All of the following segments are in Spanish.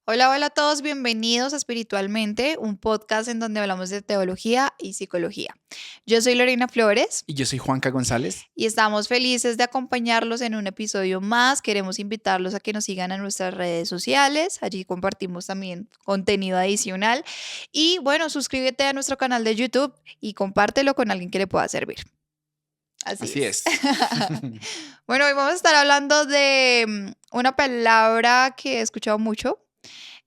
Hola, hola a todos, bienvenidos a Espiritualmente, un podcast en donde hablamos de teología y psicología. Yo soy Lorena Flores Y yo soy Juanca González. y estamos felices de acompañarlos en un episodio más. Queremos invitarlos a que nos sigan en nuestras redes sociales, allí compartimos también contenido adicional. Y bueno, suscríbete a nuestro canal de YouTube y compártelo con alguien que le pueda servir. Así Así es. es. Bueno, hoy vamos a estar hablando de una palabra que he escuchado mucho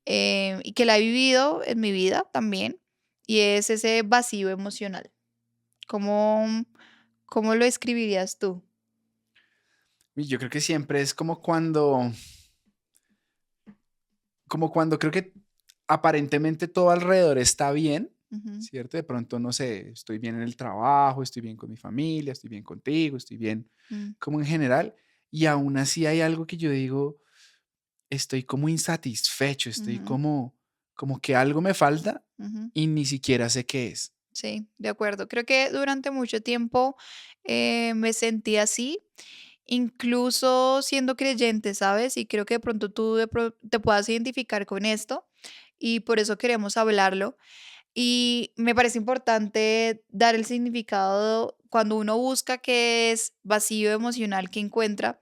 y que la he vivido en mi vida también, y es ese vacío emocional. ¿Cómo, cómo lo escribirías tú? Y yo creo que siempre es como cuando creo que aparentemente todo alrededor está bien, Ujú, ¿cierto? De pronto, no sé, estoy bien en el trabajo, estoy bien con mi familia, estoy bien contigo, estoy bien mm, como en general, y aún así hay algo que yo digo, estoy como insatisfecho, estoy ujú, como que algo me falta ujú. y ni siquiera sé qué es. Sí, de acuerdo. Creo que durante mucho tiempo me sentí así, incluso siendo creyente, ¿sabes? Y creo que de pronto tú te puedas identificar con esto y por eso queremos hablarlo. Y me parece importante dar el significado cuando uno busca qué es vacío emocional que encuentra.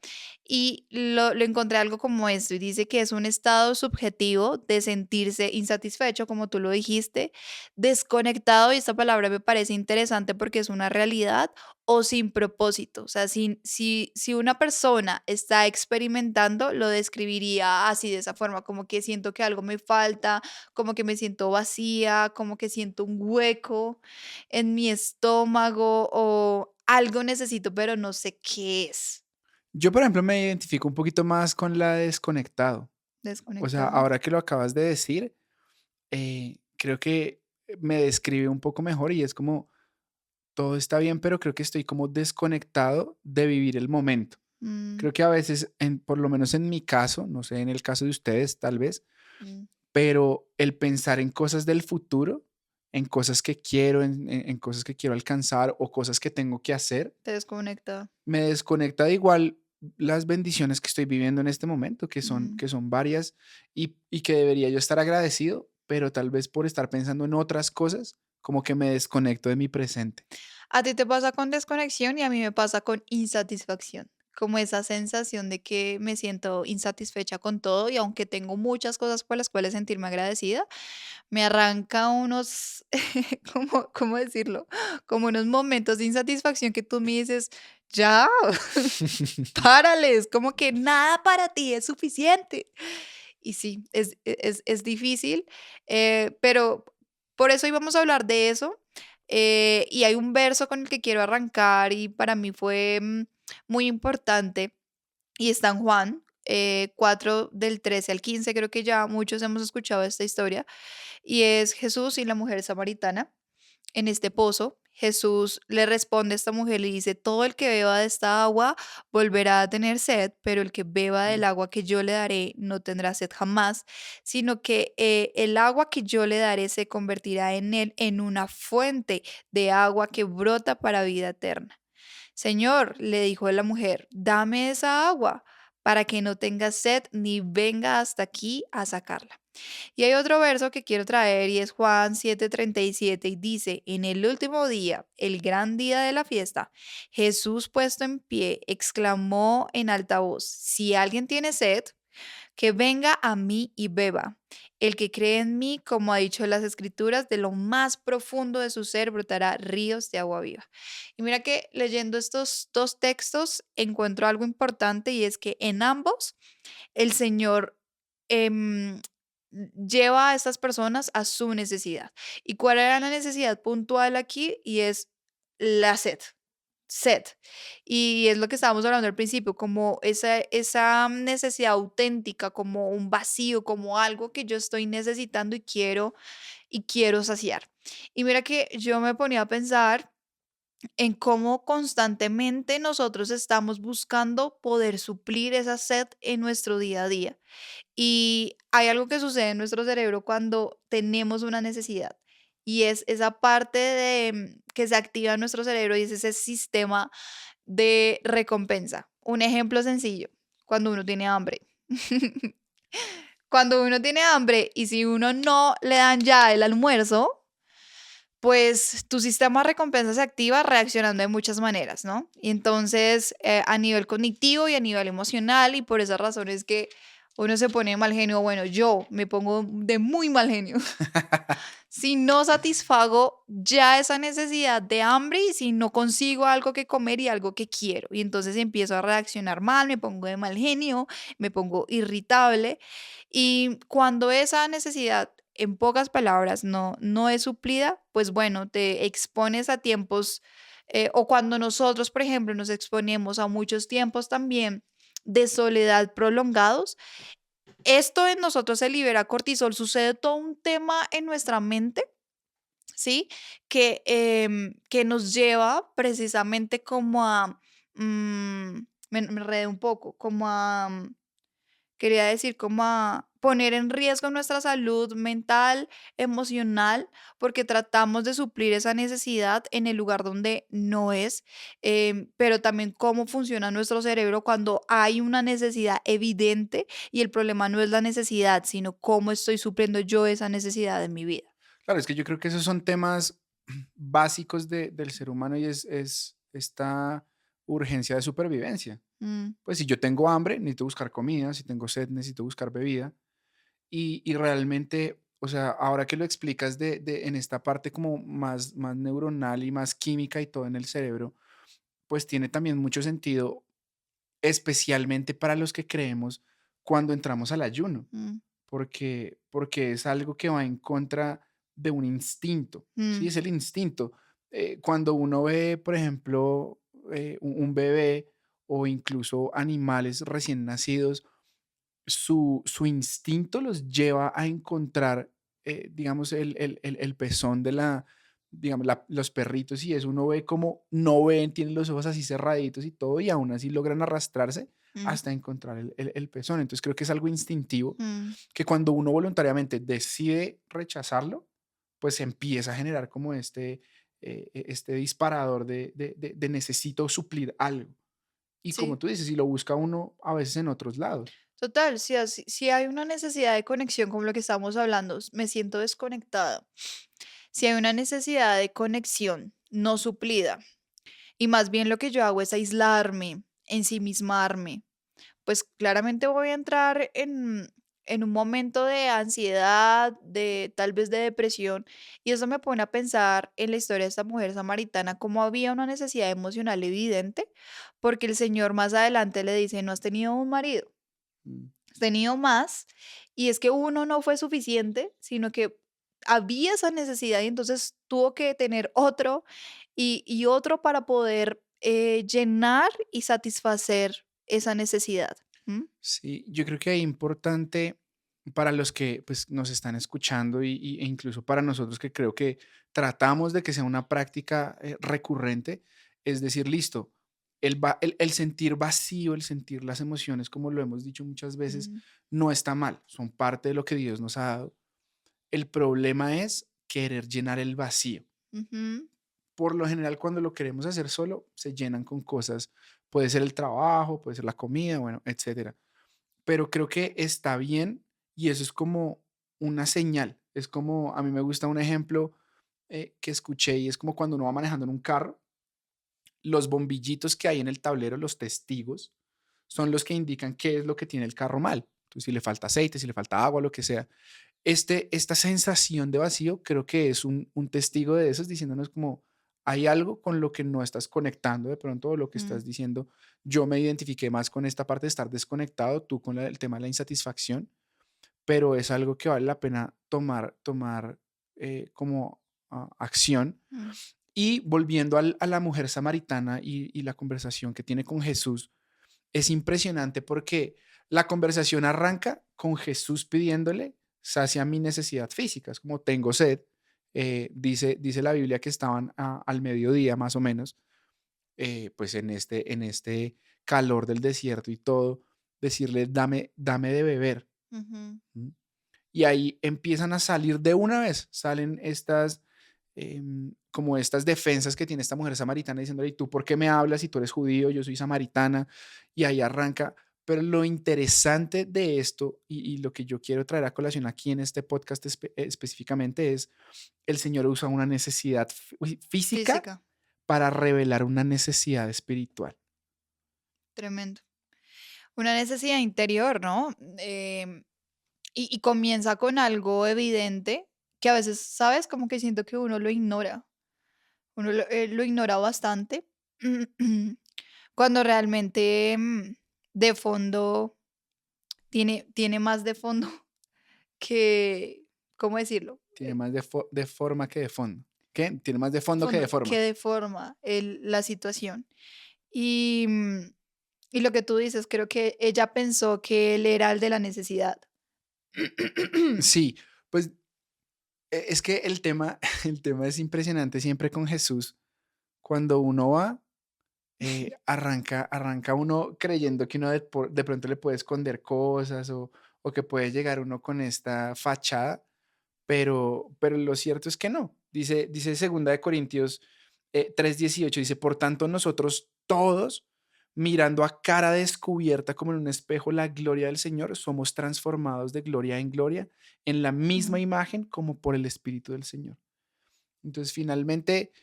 Y lo encontré algo como esto, y dice que es un estado subjetivo de sentirse insatisfecho, como tú lo dijiste, desconectado, y esta palabra me parece interesante porque es una realidad, o sin propósito. O sea, si una persona está experimentando, lo describiría así, de esa forma, como que siento que algo me falta, como que me siento vacía, como que siento un hueco en mi estómago o algo necesito, pero no sé qué es. Yo, por ejemplo, me identifico un poquito más con la de desconectado. O sea, Desconectado. ahora que lo acabas de decir, creo que me describe un poco mejor y es como todo está bien, pero creo que estoy como desconectado de vivir el momento. Mm, Creo que a veces, por lo menos en mi caso, no sé, en el caso de ustedes tal vez, mm. pero el pensar en cosas del futuro, en cosas que quiero, en cosas que quiero alcanzar o cosas que tengo que hacer, Te desconecta. me desconecta de igual las bendiciones que estoy viviendo en este momento, que son, Mm. que son varias y que debería yo estar agradecido, pero tal vez por estar pensando en otras cosas, como que me desconecto de mi presente. A ti te pasa con desconexión y a mí me pasa con insatisfacción, como esa sensación de que me siento insatisfecha con todo y aunque tengo muchas cosas por las cuales sentirme agradecida, me arranca unos, ¿cómo decirlo? Como unos momentos de insatisfacción que tú me dices, ya, párale, es como que nada para ti es suficiente. Y sí, es difícil, pero por eso íbamos a hablar de eso. Y hay un verso con el que quiero arrancar y para mí fue muy importante y está en Juan 4 del 13 al 15. Creo que ya muchos hemos escuchado esta historia y es Jesús y la mujer samaritana en este pozo. Jesús le responde a esta mujer, le dice, todo el que beba de esta agua volverá a tener sed, pero el que beba del Mm. agua que yo le daré no tendrá sed jamás, sino que el agua que yo le daré se convertirá en él en una fuente de agua que brota para vida eterna. Señor, le dijo la mujer, dame esa agua para que no tenga sed ni venga hasta aquí a sacarla. Y hay otro verso que quiero traer y es Juan 7:37 y dice, en el último día, el gran día de la fiesta, Jesús puesto en pie exclamó en alta voz, si alguien tiene sed, que venga a mí y beba. El que cree en mí, como ha dicho las escrituras, de lo más profundo de su ser brotará ríos de agua viva. Y mira que leyendo estos dos textos encuentro algo importante y es que en ambos el Señor em, lleva a estas personas a su necesidad. ¿Y cuál era la necesidad puntual aquí? Y es la sed. Sed. Y es lo que estábamos hablando al principio, como esa necesidad auténtica, como un vacío, como algo que yo estoy necesitando y quiero saciar. Y mira que yo me ponía a pensar en cómo constantemente nosotros estamos buscando poder suplir esa sed en nuestro día a día. Y hay algo que sucede en nuestro cerebro cuando tenemos una necesidad. Y es esa parte de que se activa en nuestro cerebro y es ese sistema de recompensa. Un ejemplo sencillo, cuando uno tiene hambre. Cuando uno tiene hambre y si uno no le dan ya el almuerzo, pues tu sistema de recompensa se activa reaccionando de muchas maneras, ¿no? Y entonces, a nivel cognitivo y a nivel emocional, y por esa razón es que uno se pone de mal genio. Bueno, yo me pongo de muy mal genio si no satisfago ya esa necesidad de hambre y si no consigo algo que comer y algo que quiero. Y entonces empiezo a reaccionar mal, me pongo de mal genio, me pongo irritable. Y cuando esa necesidad, en pocas palabras, no es suplida, pues bueno, te expones a tiempos, o cuando nosotros, por ejemplo, nos exponemos a muchos tiempos también de soledad prolongados, esto en nosotros se libera cortisol, sucede todo un tema en nuestra mente, ¿sí? Que nos lleva precisamente como a, me enredé un poco, como a, quería decir, como a poner en riesgo nuestra salud mental, emocional, porque tratamos de suplir esa necesidad en el lugar donde no es, pero también cómo funciona nuestro cerebro cuando hay una necesidad evidente y el problema no es la necesidad, sino cómo estoy supliendo yo esa necesidad en mi vida. Claro, es que yo creo que esos son temas básicos del ser humano y es esta urgencia de supervivencia. Mm, Pues si yo tengo hambre, necesito buscar comida, si tengo sed, necesito buscar bebida. Y realmente, o sea, ahora que lo explicas en esta parte como más neuronal y más química y todo en el cerebro, pues tiene también mucho sentido, especialmente para los que creemos cuando entramos al ayuno, mm, porque es algo que va en contra de un instinto, ¿sí? mm, Es el instinto. Cuando uno ve, por ejemplo, un bebé o incluso animales recién nacidos, su instinto los lleva a encontrar, digamos, el pezón de digamos, los perritos y eso, uno ve como no ven, tienen los ojos así cerraditos y todo, y aún así logran arrastrarse mm, hasta encontrar el pezón. Entonces creo que es algo instintivo mm. que cuando uno voluntariamente decide rechazarlo, pues empieza a generar como este disparador de necesito suplir algo. Y como Sí. tú dices, si lo busca uno a veces en otros lados. Total, si hay una necesidad de conexión, como lo que estamos hablando, me siento desconectada. Si hay una necesidad de conexión no suplida, y más bien lo que yo hago es aislarme, ensimismarme, pues claramente voy a entrar en un momento de ansiedad, de tal vez de depresión, y eso me pone a pensar en la historia de esta mujer samaritana, cómo había una necesidad emocional evidente, porque el Señor más adelante le dice, no has tenido un marido, Mm. has tenido más, y es que uno no fue suficiente, sino que había esa necesidad y entonces tuvo que tener otro y otro para poder llenar y satisfacer esa necesidad. ¿M? Sí, yo creo que es importante para los que pues, nos están escuchando e incluso para nosotros que creo que tratamos de que sea una práctica recurrente, es decir, listo, el sentir vacío, el sentir las emociones, como lo hemos dicho muchas veces, Mm, no está mal, son parte de lo que Dios nos ha dado. El problema es querer llenar el vacío. ujú, Por lo general, cuando lo queremos hacer solo, se llenan con cosas, puede ser el trabajo, puede ser la comida, bueno, etcétera, pero creo que está bien y eso es como una señal. Es como, a mí me gusta un ejemplo que escuché y es como cuando uno va manejando en un carro, los bombillitos que hay en el tablero, los testigos, son los que indican qué es lo que tiene el carro mal. Entonces, si le falta aceite, si le falta agua, lo que sea. Esta sensación de vacío creo que es un testigo de esos diciéndonos como hay algo con lo que no estás conectando de pronto o lo que mm, estás diciendo. Yo me identifiqué más con esta parte de estar desconectado, tú con el tema de la insatisfacción, pero es algo que vale la pena tomar como acción. mm, Y volviendo a la mujer samaritana y la conversación que tiene con Jesús, es impresionante porque la conversación arranca con Jesús pidiéndole, sacia mi necesidad física, es como tengo sed, dice la Biblia que estaban al mediodía más o menos, pues en este calor del desierto y todo, decirle, dame de beber. ujú, ¿M? Y ahí empiezan a salir de una vez, salen estas, como estas defensas que tiene esta mujer samaritana diciéndole, ¿y tú por qué me hablas si tú eres judío, yo soy samaritana? Y ahí arranca. Pero lo interesante de esto y lo que yo quiero traer a colación aquí en este podcast específicamente es, el Señor usa una necesidad física Física, para revelar una necesidad espiritual. tremendo. Una necesidad interior, ¿no? Y comienza con algo evidente que a veces, ¿sabes? Como que siento que uno lo ignora. Uno lo ignora bastante. Cuando realmente de fondo tiene más de fondo que, ¿cómo decirlo? Tiene más de forma que de fondo. ¿Qué? Tiene más de fondo que de Fondo que forma. de forma la situación. Y, y lo que tú dices, creo que ella pensó que él era el de la necesidad. Sí, pues es que el tema, el tema es impresionante siempre con Jesús. Cuando uno va, arranca uno creyendo que uno de pronto le puede esconder cosas o que puede llegar uno con esta fachada, pero lo cierto es que no. Dice segunda de Corintios 3:18, dice, por tanto nosotros todos, mirando a cara descubierta como en un espejo la gloria del Señor, somos transformados de gloria en gloria en la misma Mm, imagen como por el Espíritu del Señor. Entonces, finalmente,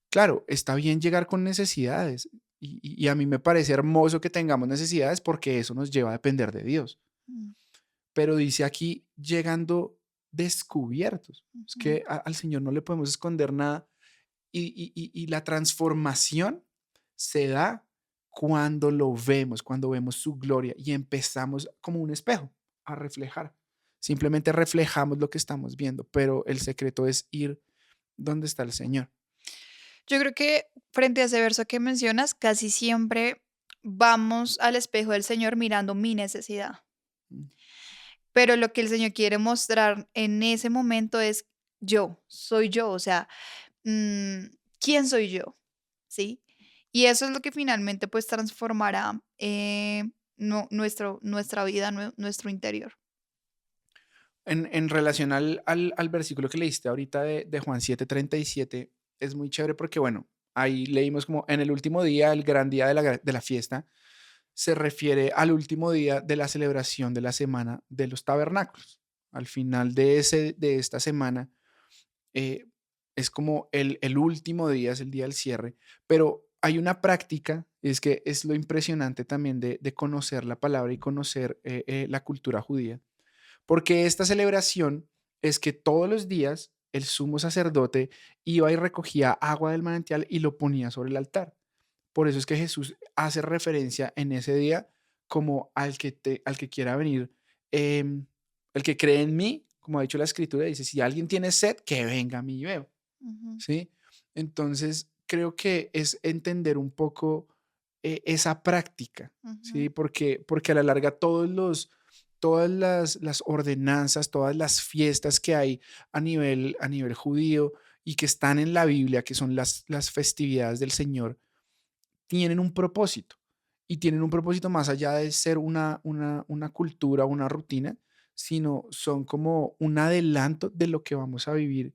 claro, está bien llegar con necesidades y a mí me parece hermoso que tengamos necesidades porque eso nos lleva a depender de Dios. mm, Pero dice aquí, llegando descubiertos. Es ujú. que al Señor no le podemos esconder nada y la transformación se da cuando lo vemos, cuando vemos su gloria y empezamos como un espejo a reflejar. Simplemente reflejamos lo que estamos viendo, pero el secreto es ir donde está el Señor. Yo creo que frente a ese verso que mencionas, casi siempre vamos al espejo del Señor mirando mi necesidad. Mm, Pero lo que el Señor quiere mostrar en ese momento es yo, soy yo, o sea, mm, ¿quién soy yo? ¿Sí? Y eso es lo que finalmente pues transformará nuestra vida, nuestro interior. En relación al versículo que leíste ahorita de Juan 7:37, es muy chévere porque, bueno, ahí leímos como en el último día, el gran día de la fiesta, se refiere al último día de la celebración de la semana de los tabernáculos. Al final de esta semana, eh, es como el último día, es el día del cierre, pero hay una práctica, es que es lo impresionante también de conocer la palabra y conocer la cultura judía, porque esta celebración es que todos los días el sumo sacerdote iba y recogía agua del manantial y lo ponía sobre el altar. Por eso es que Jesús hace referencia en ese día como al que quiera venir, em, el que cree en mí, como ha dicho la escritura, dice, si alguien tiene sed, que venga a mí y beba, Ujú, ¿sí? Entonces, creo que es entender un poco esa práctica, ¿sí? ujú, Porque a la larga todas las ordenanzas, todas las fiestas que hay a nivel judío y que están en la Biblia, que son las festividades del Señor, tienen un propósito y tienen un propósito más allá de ser una cultura, una rutina, sino son como un adelanto de lo que vamos a vivir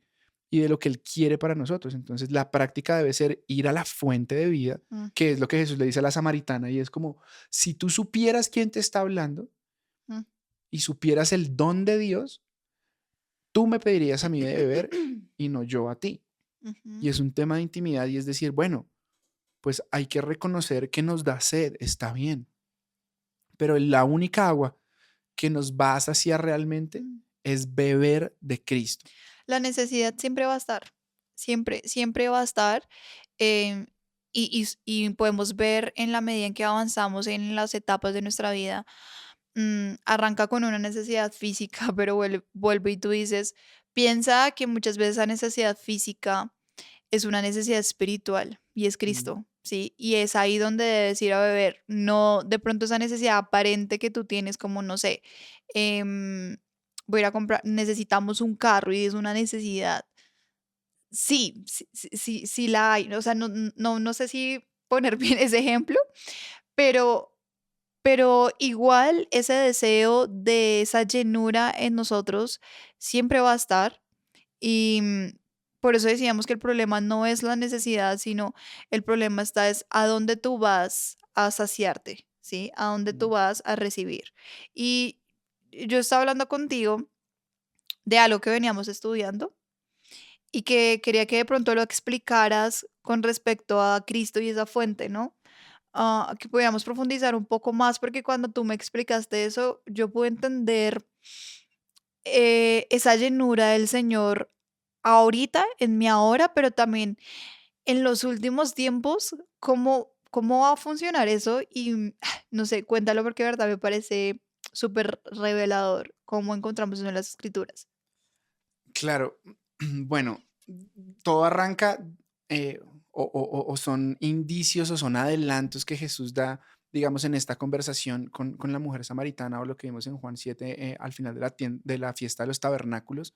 y de lo que Él quiere para nosotros. Entonces, la práctica debe ser ir a la fuente de vida, mm, que es lo que Jesús le dice a la samaritana, y es como, si tú supieras quién te está hablando mm. y supieras el don de Dios, tú me pedirías a mí de beber y no yo a ti. Y Ujú. es un tema de intimidad y es decir, bueno, pues hay que reconocer que nos da sed, está bien, pero la única agua que nos va a saciar realmente Mm. es beber de Cristo. La necesidad siempre va a estar, siempre, siempre va a estar. em, y podemos ver en la medida en que avanzamos en las etapas de nuestra vida, arranca con una necesidad física, pero vuelve y tú dices, piensa que muchas veces esa necesidad física es una necesidad espiritual y es Mm, Cristo, ¿sí? Y es ahí donde debes ir a beber, no de pronto esa necesidad aparente que tú tienes, como no sé, em, voy a ir a comprar, necesitamos un carro y es una necesidad. Sí, sí, sí, sí, sí la hay, o sea, no sé si poner bien ese ejemplo, pero igual ese deseo de esa llenura en nosotros siempre va a estar y, por eso decíamos que el problema no es la necesidad, sino el problema está es a dónde tú vas a saciarte, ¿sí? A donde tú mm, vas a recibir. Y yo estaba hablando contigo de algo que veníamos estudiando y que quería que de pronto lo explicaras con respecto a Cristo y esa fuente, ¿no? Que pudiéramos profundizar un poco más, porque cuando tú me explicaste eso, yo pude entender esa llenura del Señor ahorita, en mi ahora, pero también en los últimos tiempos, cómo va a funcionar eso. Y no sé, cuéntalo porque de verdad me parece súper revelador cómo encontramos eso en las escrituras. claro. Bueno, todo arranca, o son indicios o son adelantos que Jesús da, digamos, en esta conversación con la mujer samaritana o lo que vimos en Juan 7, al final de de la fiesta de los tabernáculos.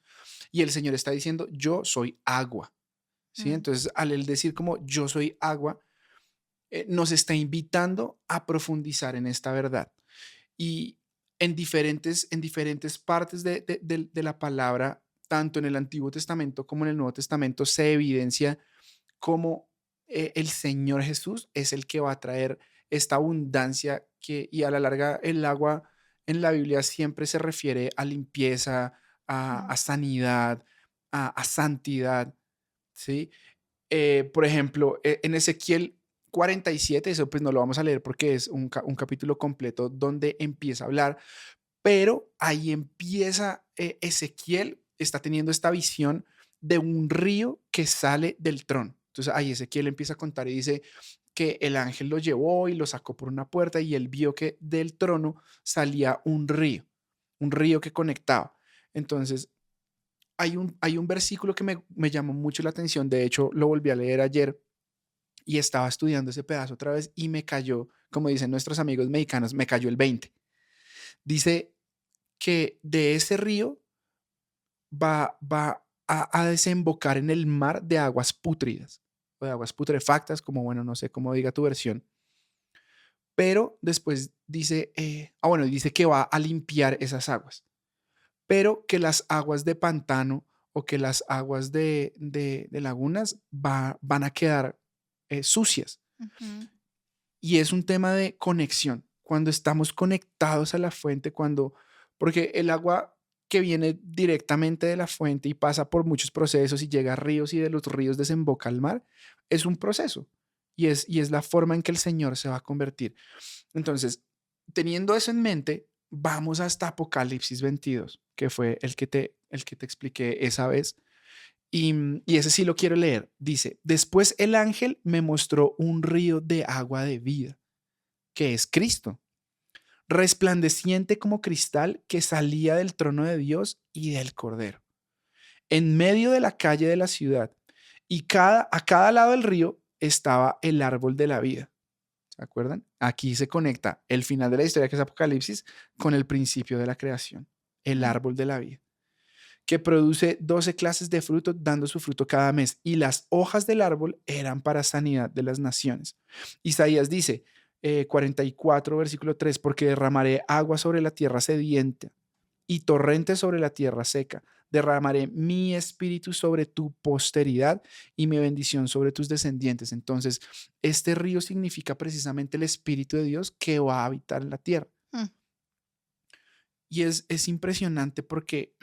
Y el Señor está diciendo, yo soy agua. ¿Sí? Mm, Entonces, al él decir como yo soy agua, nos está invitando a profundizar en esta verdad. Y en diferentes partes de la palabra, tanto en el Antiguo Testamento como en el Nuevo Testamento, se evidencia cómo el Señor Jesús es el que va a traer esta abundancia y a la larga el agua en la Biblia siempre se refiere a limpieza, mm, a sanidad, a santidad, ¿sí? Por ejemplo, en Ezequiel 47, eso pues no lo vamos a leer porque es un capítulo completo donde empieza a hablar, pero ahí empieza, Ezequiel está teniendo esta visión de un río que sale del trono. Entonces ahí Ezequiel empieza a contar y dice que el ángel lo llevó y lo sacó por una puerta y él vio que del trono salía un río que conectaba. Entonces hay un versículo que me llamó mucho la atención, de hecho lo volví a leer ayer y estaba estudiando ese pedazo otra vez y me cayó, como dicen nuestros amigos mexicanos, me cayó el 20. Dice que de ese río va a desembocar en el mar de aguas pútridas o de aguas putrefactas, como bueno, no sé cómo diga tu versión, pero después dice, bueno, dice que va a limpiar esas aguas, pero que las aguas de pantano o que las aguas de lagunas van a quedar sucias. ujú, Y es un tema de conexión. Cuando estamos conectados a la fuente, porque el agua que viene directamente de la fuente y pasa por muchos procesos y llega a ríos y de los ríos desemboca al mar, es un proceso y es la forma en que el Señor se va a convertir. Entonces, teniendo eso en mente, vamos hasta Apocalipsis 22, que fue el que te expliqué esa vez. Y ese sí lo quiero leer. Dice, después el ángel me mostró un río de agua de vida, que es Cristo, resplandeciente como cristal que salía del trono de Dios y del Cordero, en medio de la calle de la ciudad. Y a cada lado del río estaba el árbol de la vida. ¿Se acuerdan? Aquí se conecta el final de la historia, que es Apocalipsis, con el principio de la creación, el mm, árbol de la vida, que produce 12 clases de fruto, dando su fruto cada mes, y las hojas del árbol eran para sanidad de las naciones. Isaías dice, 44, versículo 3, porque derramaré agua sobre la tierra sedienta y torrentes sobre la tierra seca. Derramaré mi espíritu sobre tu posteridad y mi bendición sobre tus descendientes. Entonces, este río significa precisamente el Espíritu de Dios que va a habitar en la tierra. mm. Y es impresionante porque,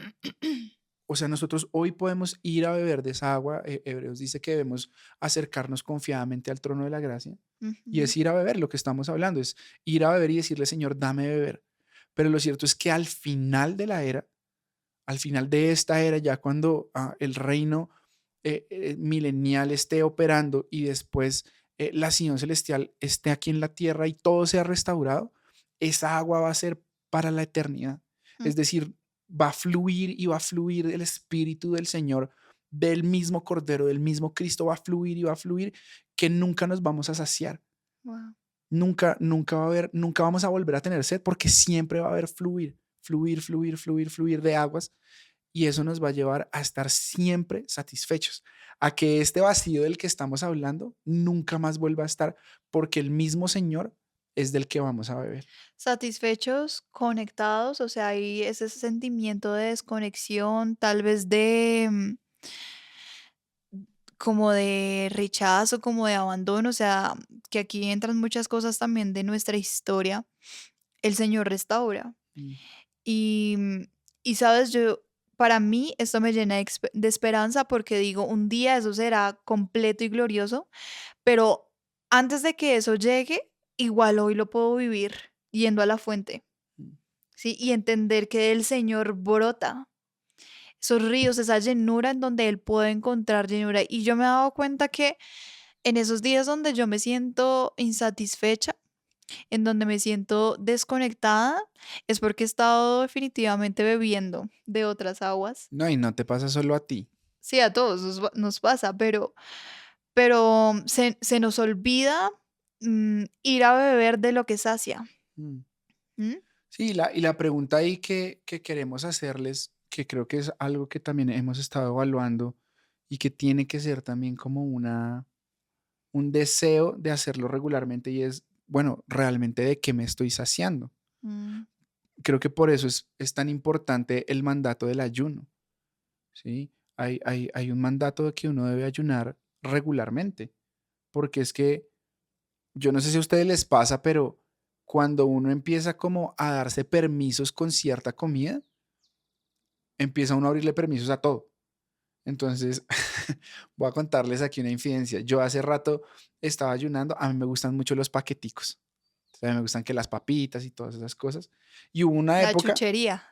o sea, nosotros hoy podemos ir a beber de esa agua. Hebreos dice que debemos acercarnos confiadamente al trono de la gracia y Ujú, es ir a beber. Lo que estamos hablando es ir a beber y decirle, Señor, dame de beber. Pero lo cierto es que al final de la era, al final de esta era, ya cuando el reino milenial esté operando y después la Sion celestial esté aquí en la tierra y todo sea restaurado, esa agua va a ser para la eternidad. mm. Es decir, va a fluir y va a fluir el Espíritu del Señor, del mismo Cordero, del mismo Cristo, va a fluir y va a fluir, que nunca nos vamos a saciar. Wow. Nunca, nunca va a haber, nunca vamos a volver a tener sed porque siempre va a haber fluir, fluir, fluir, fluir, fluir de aguas y eso nos va a llevar a estar siempre satisfechos, a que este vacío del que estamos hablando nunca más vuelva a estar, porque el mismo Señor es del que vamos a beber. Satisfechos, conectados, o sea, hay ese sentimiento de desconexión, tal vez de como de rechazo, como de abandono, o sea, porque aquí entran muchas cosas también de nuestra historia, el Señor restaura. Mm. Y, y sabes, para mí esto me llena de esperanza porque digo, un día eso será completo y glorioso, pero antes de que eso llegue, igual hoy lo puedo vivir yendo a la fuente, Mm. ¿sí? Y entender que el Señor brota esos ríos, esa llenura en donde Él puede encontrar llenura. Y yo me he dado cuenta que en esos días donde yo me siento insatisfecha, en donde me siento desconectada, es porque he estado definitivamente bebiendo de otras aguas. No, y no te pasa solo a ti. Sí, a todos nos pasa, pero se nos olvida ir a beber de lo que sacia. Mm. ¿M? Sí, y la pregunta ahí que queremos hacerles, que creo que es algo que también hemos estado evaluando y que tiene que ser también como un deseo de hacerlo regularmente y es, bueno, realmente de qué me estoy saciando. Mm, Creo que por eso es tan importante el mandato del ayuno, ¿sí? Hay un mandato de que uno debe ayunar regularmente, porque es que yo no sé si a ustedes les pasa, pero cuando uno empieza como a darse permisos con cierta comida, empieza uno a abrirle permisos a todo. Entonces, voy a contarles aquí una infidencia. Yo hace rato estaba ayunando, a mí me gustan mucho los paqueticos. O sea, me gustan que las papitas y todas esas cosas. Y hubo una la época, chuchería.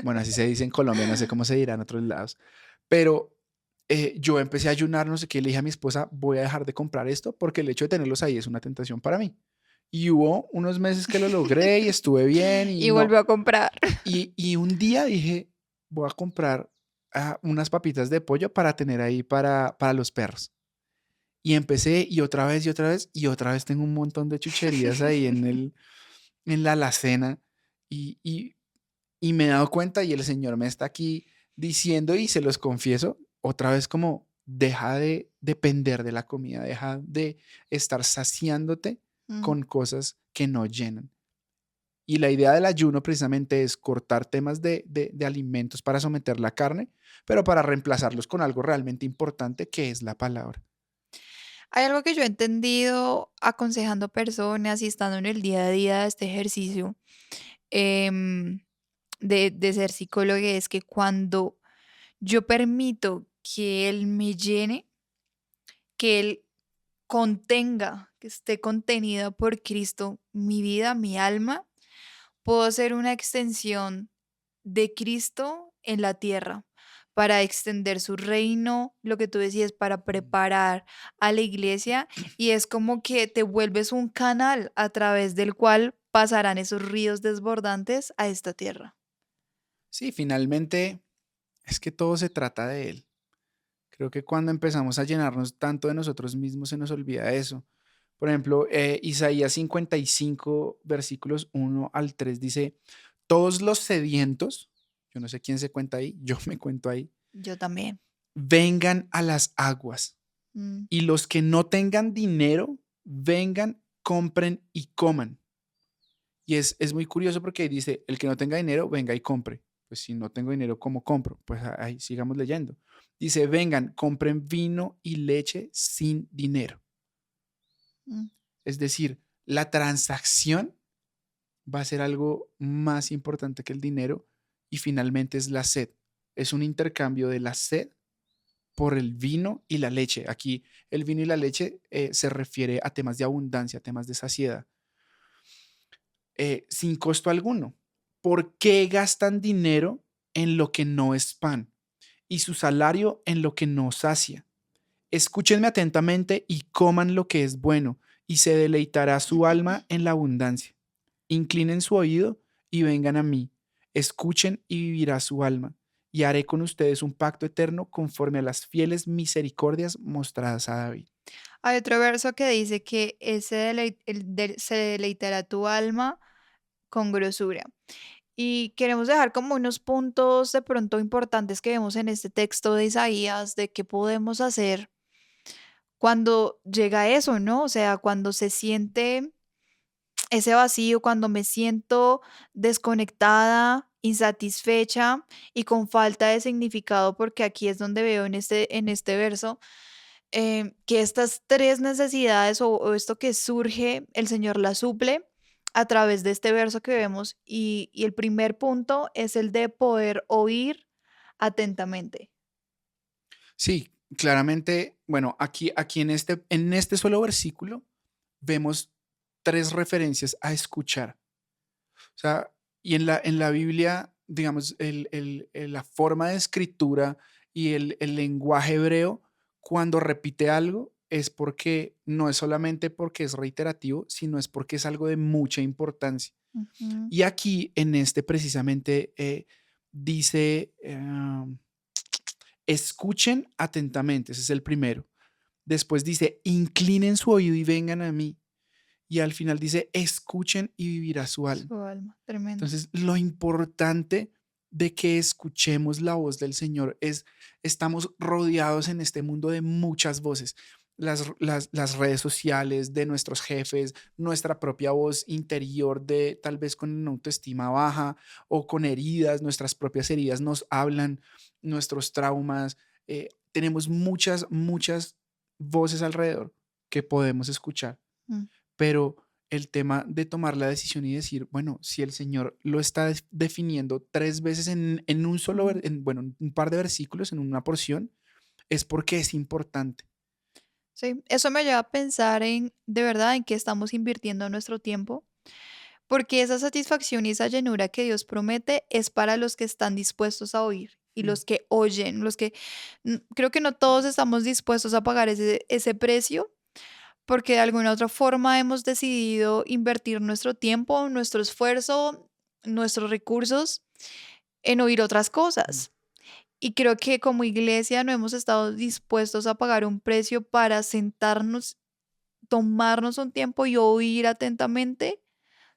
bueno, así se dice en Colombia, no sé cómo se dirá en otros lados, pero yo empecé a ayunar, no sé qué, le dije a mi esposa, voy a dejar de comprar esto porque el hecho de tenerlos ahí es una tentación para mí. Y hubo unos meses que lo logré y estuve bien y Y no. volvió a comprar. Y un día dije, voy a comprar unas papitas de pollo para tener ahí para los perros. Y empecé y otra vez y otra vez y otra vez tengo un montón de chucherías ahí en la alacena y, y me he dado cuenta y el Señor me está aquí diciendo y se los confieso otra vez como deja de depender de la comida, deja de estar saciándote Mm. con cosas que no llenan. Y la idea del ayuno precisamente es cortar temas de alimentos para someter la carne, pero para reemplazarlos con algo realmente importante que es la palabra. Hay algo que yo he entendido aconsejando personas y estando en el día a día de este ejercicio em, de ser psicóloga, es que cuando yo permito que Él me llene, que Él contenga, que esté contenida por Cristo, mi vida, mi alma, puedo ser una extensión de Cristo en la tierra para extender su reino, lo que tú decías, para Mm. preparar a la iglesia y es como que te vuelves un canal a través del cual pasarán esos ríos desbordantes a esta tierra. Sí, finalmente es que todo se trata de Él. Creo que cuando empezamos a llenarnos tanto de nosotros mismos se nos olvida eso. Por ejemplo, Isaías 55, versículos 1 al 3 dice, todos los sedientos, yo no sé quién se cuenta ahí, yo me cuento ahí, Yo también. vengan a las aguas Mm, y los que no tengan dinero, vengan, compren y coman. Y es muy curioso porque dice, el que no tenga dinero, venga y compre. Pues si no tengo dinero, ¿cómo compro? Pues ahí sigamos leyendo. Dice, vengan, compren vino y leche sin dinero. mm. Es decir, la transacción va a ser algo más importante que el dinero y finalmente es la sed. Es un intercambio de la sed por el vino y la leche. Aquí el vino y la leche se refiere a temas de abundancia, temas de saciedad, sin costo alguno. ¿Por qué gastan dinero en lo que no es pan y su salario en lo que no sacia? Escúchenme atentamente y coman lo que es bueno, y se deleitará su alma en la abundancia. Inclinen su oído y vengan a mí. Escuchen y vivirá su alma. Y haré con ustedes un pacto eterno conforme a las fieles misericordias mostradas a David. Hay otro verso que dice que se deleitará tu alma con grosura. Y queremos dejar como unos puntos de pronto importantes que vemos en este texto de Isaías, de qué podemos hacer cuando llega eso, ¿no? O sea, cuando se siente ese vacío, cuando me siento desconectada, insatisfecha y con falta de significado, porque aquí es donde veo en este verso, que estas tres necesidades o esto que surge, el Señor las suple a través de este verso que vemos. Y el primer punto es el de poder oír atentamente. Sí, claramente, bueno, aquí en este solo versículo vemos 3 referencias a escuchar. O sea, y en la Biblia, digamos, la forma de escritura y el lenguaje hebreo, cuando repite algo, es porque no es solamente porque es reiterativo, sino es porque es algo de mucha importancia. Ujú. Y aquí, en este precisamente, dice, escuchen atentamente, ese es el primero. Después dice, inclinen su oído y vengan a mí. Y al final dice, escuchen y vivirá su alma. Su alma, tremendo. Entonces, lo importante de que escuchemos la voz del Señor es, estamos rodeados en este mundo de muchas voces. Las redes sociales, de nuestros jefes, nuestra propia voz interior de tal vez con una autoestima baja o con heridas, nuestras propias heridas nos hablan, nuestros traumas. Tenemos muchas, muchas voces alrededor que podemos escuchar, Mm, pero el tema de tomar la decisión y decir, bueno, si el Señor lo está definiendo 3 veces en un solo, ujú. bueno, en un par de versículos, en una porción, es porque es importante. Sí, eso me lleva a pensar en, de verdad, en qué estamos invirtiendo nuestro tiempo, porque esa satisfacción y esa llenura que Dios promete es para los que están dispuestos a oír y Mm, los que oyen, los que creo que no todos estamos dispuestos a pagar ese precio, porque de alguna otra forma hemos decidido invertir nuestro tiempo, nuestro esfuerzo, nuestros recursos en oír otras mm. cosas. Y creo que como iglesia no hemos estado dispuestos a pagar un precio para sentarnos, tomarnos un tiempo y oír atentamente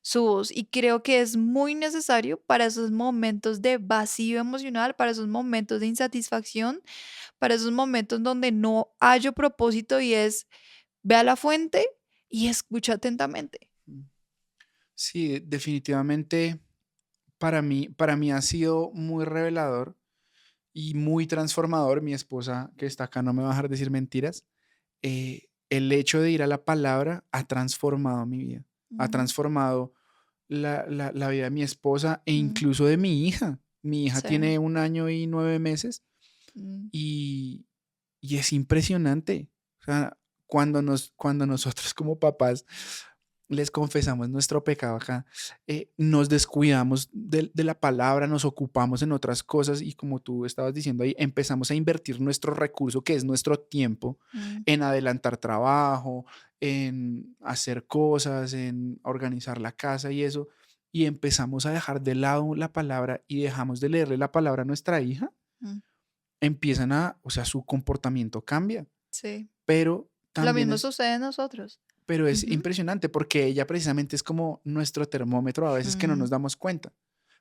su voz. Y creo que es muy necesario para esos momentos de vacío emocional, para esos momentos de insatisfacción, para esos momentos donde no hallo propósito y es, ve a la fuente y escucha atentamente. Mm. Sí, definitivamente para mí ha sido muy revelador y muy transformador. Mi esposa, que está acá, no me va a dejar decir mentiras. El hecho de ir a la palabra ha transformado mi vida, ha Mm, transformado la vida de mi esposa e mm, incluso de mi hija. Mi hija sí. tiene 1 año y 9 meses Mm, y, y es impresionante. O sea, cuando nosotros como papás les confesamos nuestro pecado acá, nos descuidamos de la palabra, nos ocupamos en otras cosas y como tú estabas diciendo ahí, empezamos a invertir nuestro recurso, que es nuestro tiempo, mm, en adelantar trabajo, en hacer cosas, en organizar la casa y eso, y empezamos a dejar de lado la palabra y dejamos de leerle la palabra a nuestra hija, mm, o sea, su comportamiento cambia, sí. pero Lo también mismo es sucede en nosotros. pero es Ujú. impresionante porque ella precisamente es como nuestro termómetro a veces que no Mm, nos damos cuenta.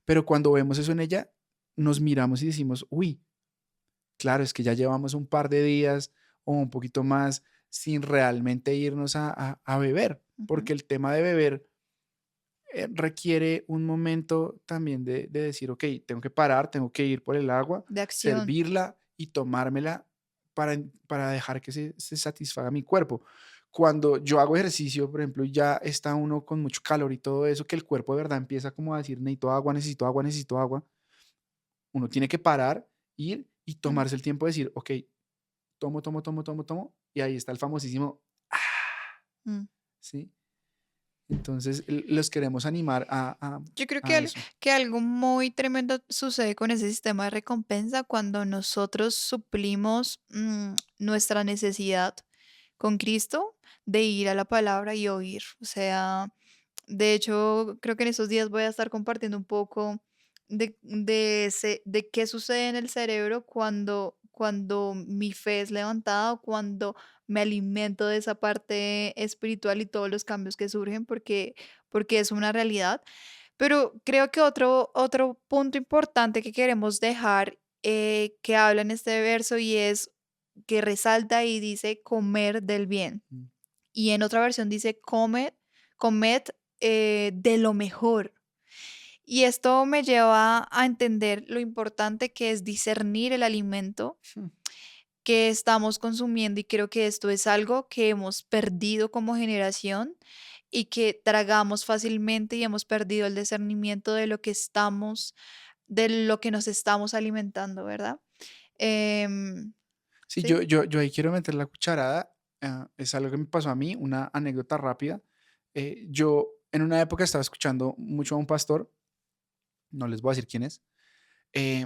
Pero cuando vemos eso en ella, nos miramos y decimos, uy, claro, es que ya llevamos un par de días o un poquito más sin realmente irnos a beber, ujú. porque el tema de beber requiere un momento también de decir, ok, tengo que parar, tengo que ir por el agua, De acción. servirla y tomármela para dejar que se satisfaga mi cuerpo. Cuando yo hago ejercicio, por ejemplo, y ya está uno con mucho calor y todo eso, que el cuerpo de verdad empieza como a decir, necesito agua, necesito agua, necesito agua, uno tiene que parar, ir y Mm, tomarse el tiempo de decir, ok, tomo, tomo, tomo, tomo, tomo, y ahí está el famosísimo, "Ah", mm. ¿sí? Entonces, los queremos animar Yo creo a eso. que algo muy tremendo sucede con ese sistema de recompensa cuando nosotros suplimos nuestra necesidad con Cristo de ir a la palabra y oír. O sea, de hecho, creo que en esos días voy a estar compartiendo un poco de qué sucede en el cerebro cuando mi fe es levantada o cuando me alimento de esa parte espiritual y todos los cambios que surgen, porque es una realidad. Pero creo que otro punto importante que queremos dejar, que habla en este verso y es que resalta y dice comer del bien. Mm, Y en otra versión dice comed de lo mejor. Y esto me lleva a entender lo importante que es discernir el alimento, mm, que estamos consumiendo y creo que esto es algo que hemos perdido como generación y que tragamos fácilmente y hemos perdido el discernimiento de lo que nos estamos alimentando, ¿verdad? Em, Sí, sí. yo ahí quiero meter la cucharada. Es algo que me pasó a mí, una anécdota rápida. Yo en una época estaba escuchando mucho a un pastor, no les voy a decir quién es, eh,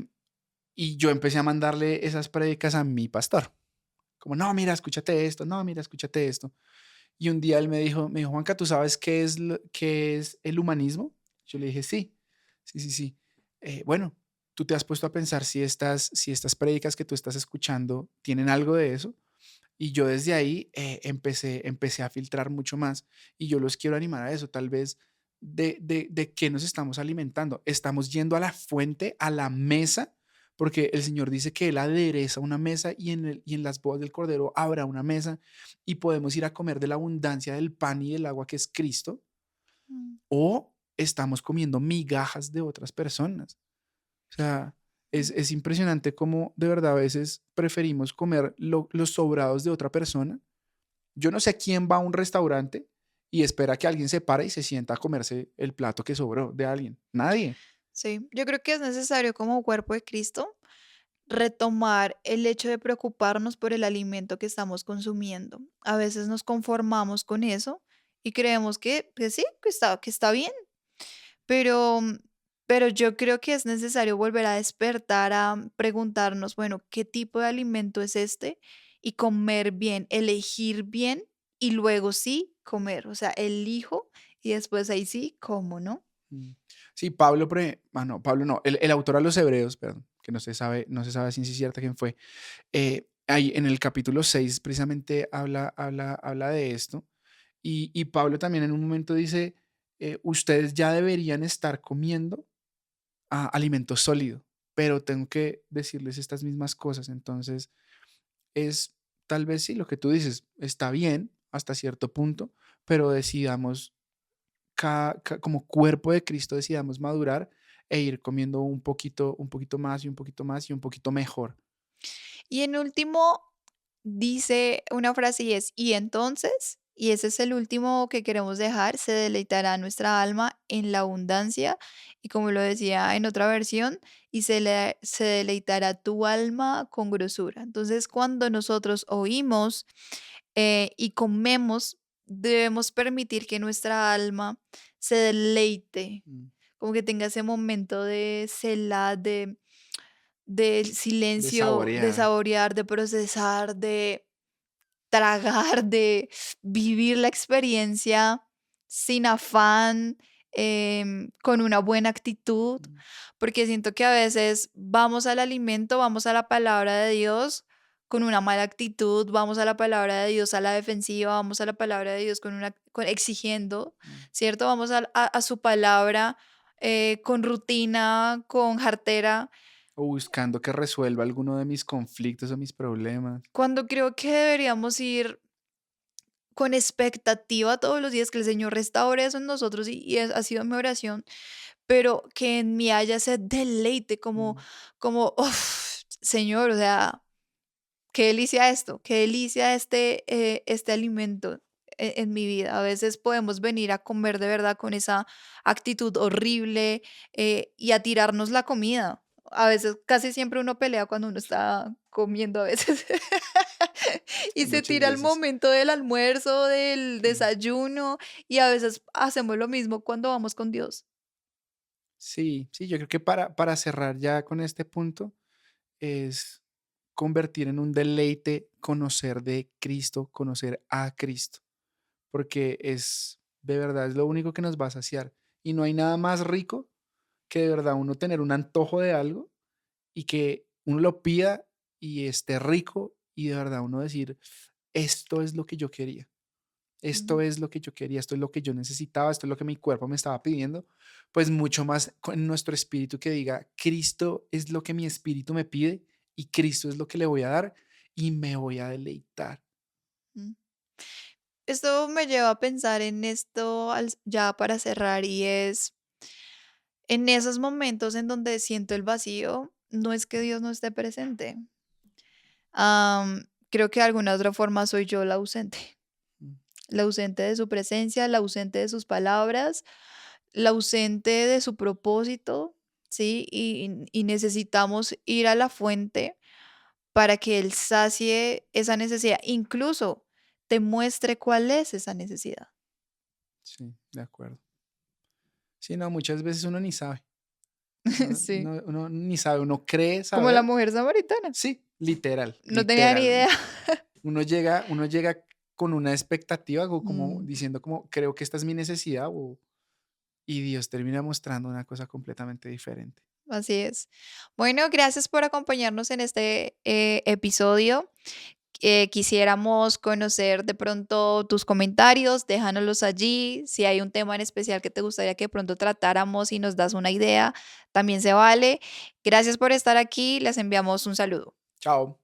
y yo empecé a mandarle esas prédicas a mi pastor. Como, no, mira, escúchate esto, no, mira, escúchate esto. Y un día él me dijo, Juanca, ¿tú sabes qué es el humanismo? Yo le dije, sí, sí, sí, sí. Bueno, ¿tú te has puesto a pensar si estas prédicas que tú estás escuchando tienen algo de eso? Y yo desde ahí empecé a filtrar mucho más y yo los quiero animar a eso, tal vez de qué nos estamos alimentando. Estamos yendo a la fuente, a la mesa, porque el Señor dice que Él adereza una mesa y en las bodas del Cordero habrá una mesa y podemos ir a comer de la abundancia del pan y del agua que es Cristo, Mm, o estamos comiendo migajas de otras personas. O sea, es, mm. es impresionante cómo de verdad a veces preferimos comer los sobrados de otra persona. Yo no sé quién va a un restaurante y espera que alguien se pare y se sienta a comerse el plato que sobró de alguien. Nadie. Sí, yo creo que es necesario como cuerpo de Cristo retomar el hecho de preocuparnos por el alimento que estamos consumiendo. A veces nos conformamos con eso y creemos que sí, que está bien, pero, pero yo creo que es necesario volver a despertar, a preguntarnos, bueno, ¿qué tipo de alimento es este? Y comer bien, elegir bien y luego sí comer. O sea, elijo y después ahí sí como, ¿no? Mm. Sí, Pablo, no, Pablo no, el autor a los Hebreos, perdón, que no se sabe a ciencia cierta quién fue. Ahí en el capítulo 6 precisamente habla de esto. Y Pablo también en un momento dice, ustedes ya deberían estar comiendo alimento sólido, pero tengo que decirles estas mismas cosas. Entonces, es tal vez sí, lo que tú dices, está bien hasta cierto punto, pero decidamos, como cuerpo de Cristo, decidamos madurar e ir comiendo un poquito más y un poquito más y un poquito mejor. Y en último, dice una frase y es, y entonces, y ese es el último que queremos dejar, se deleitará nuestra alma en la abundancia, y como lo decía en otra versión, y se deleitará tu alma con grosura. Entonces, cuando nosotros oímos y comemos, debemos permitir que nuestra alma se deleite, Mm. como que tenga ese momento de selah, del De silencio, de saborear. saborear, de procesar, de tragar, de vivir la experiencia sin afán, con una buena actitud, Mm, porque siento que a veces vamos al alimento, vamos a la palabra de Dios con una mala actitud, vamos a la palabra de Dios a la defensiva, vamos a la palabra de Dios exigiendo, mm. ¿cierto? Vamos a su palabra con rutina, con jartera, O buscando que resuelva alguno de mis conflictos o mis problemas. cuando creo que deberíamos ir con expectativa todos los días que el Señor restaure eso en nosotros ha sido mi oración, pero que en mí haya ese deleite Mm. como, uf, Señor, o sea, qué delicia esto, qué delicia este alimento en mi vida. A veces podemos venir a comer de verdad con esa actitud horrible y a tirarnos la comida. A veces, casi siempre uno pelea cuando uno está comiendo a veces. Y se Muchas tira el veces. momento del almuerzo, del Sí. desayuno, y a veces hacemos lo mismo cuando vamos con Dios. Sí, sí, yo creo que para cerrar ya con este punto es convertir en un deleite conocer de Cristo, conocer a Cristo, porque de verdad, es lo único que nos va a saciar. Y no hay nada más rico que de verdad uno tener un antojo de algo y que uno lo pida y esté rico y de verdad uno decir, esto es lo que yo quería. Esto Mm, es lo que yo quería, esto es lo que yo necesitaba, esto es lo que mi cuerpo me estaba pidiendo, pues mucho más con nuestro espíritu que diga, Cristo es lo que mi espíritu me pide y Cristo es lo que le voy a dar y me voy a deleitar. mm. Esto me lleva a pensar en esto ya para cerrar y es, en esos momentos en donde siento el vacío, no es que Dios no esté presente, Creo que de alguna otra forma soy yo Mm, la ausente de su presencia, la ausente de sus palabras, la ausente de su propósito, ¿sí? Y necesitamos ir a la fuente para que Él sacie esa necesidad, incluso te muestre cuál es esa necesidad. sí, de acuerdo. Sí, no, muchas veces uno ni sabe. Sí, Uno ni sabe, uno cree como la saber. mujer samaritana. Sí, literal, No tenía ni idea. literalmente. Uno llega con una expectativa, o como Mm, diciendo como, creo que esta es mi necesidad, y Dios termina mostrando una cosa completamente diferente. así es. Bueno, gracias por acompañarnos en este episodio. Quisiéramos conocer de pronto tus comentarios, déjanoslos allí. Si hay un tema en especial que te gustaría que de pronto tratáramos y nos das una idea, también se vale. Gracias por estar aquí. Les enviamos un saludo. Chao.